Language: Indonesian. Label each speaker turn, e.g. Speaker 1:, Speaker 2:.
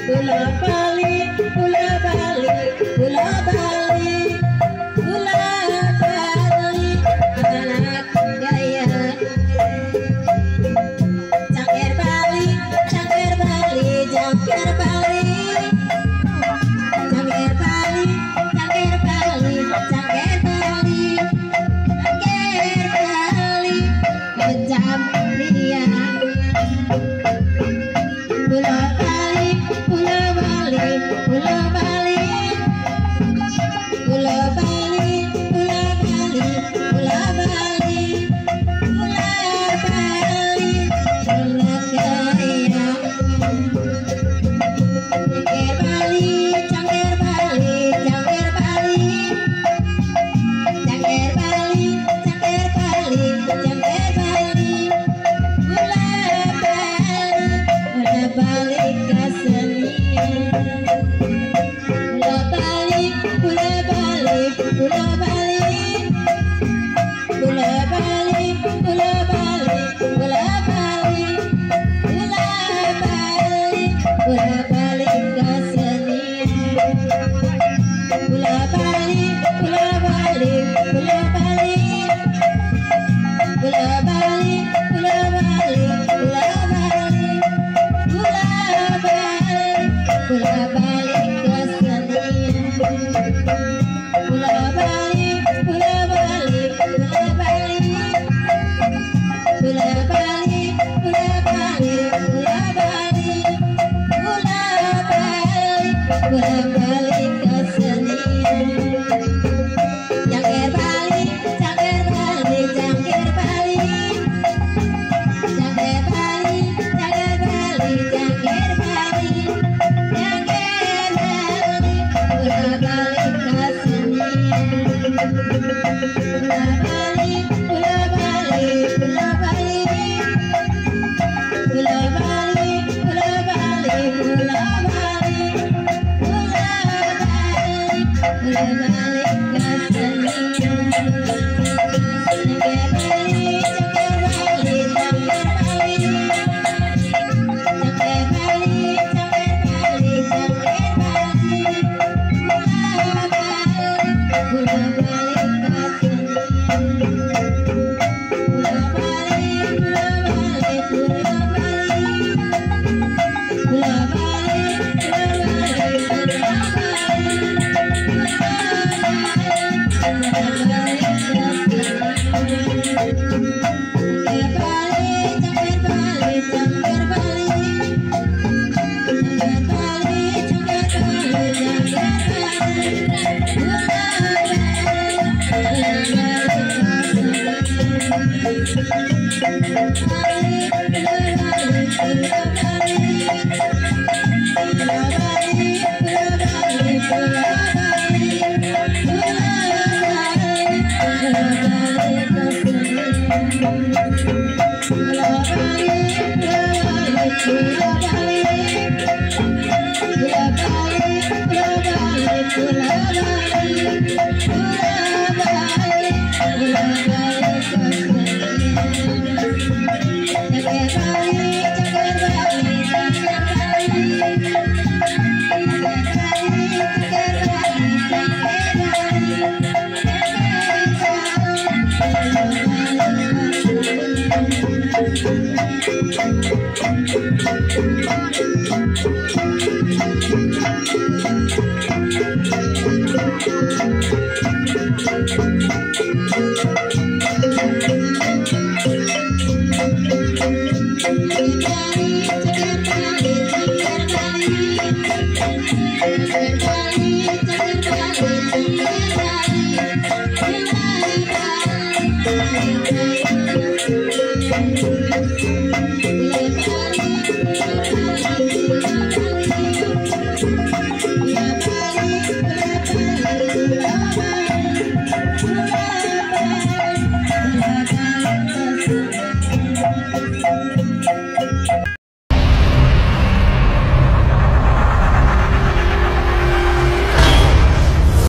Speaker 1: Bola Bali, bola Bali, bola Bali, bola Bali, anak gaya. Cangkir Bali, cangkir Bali, cangkir Bali, cangkir Bali, cangkir Bali, cangkir Bali, cangkir Bali, kejam dia. Bola Bali, bola Bali, bola Bali, bola Bali, bola Bali, bola Bali, bola Bali, bola gaya. Cangkir Bali, cangkir Bali, cangkir Bali, cangkir Bali, cangkir Bali, cangkir Bali, bola Bali, bola Bali kesenian. Bola Bali, bola Bali, bola Bali, bola Bali, bola Bali, bola Bali, bola Bali, bola Bali kesenian. Bola Bali, bola Bali, bola Bali, bola Bali, bola Bali, bola Bali, bola Bali, bola Bali kesenian. Bola Bali, bola Bali, bola Bali, bola Bali, bola Bali, bola Bali, bola Bali, bola Bali kesenian. Cangkir Bali, cangkir Bali, cangkir Bali, cangkir Bali, cangkir Bali, cangkir Bali, cangkir Bali, bola Bali kesenian. Bola Bali, bola Bali, bola Bali, bola Bali, bola Bali, bola Bali, bola Bali, bola Bali kesenian. Cangkir Bali, cangkir Bali, cangkir Bali, cangkir Bali, cangkir Bali, cangkir Bali, bola Bali, bola Bali kesenian. Bola Bali, bola Bali, bola Bali, bola Bali, bola Bali, bola Bali, bola Bali Bali,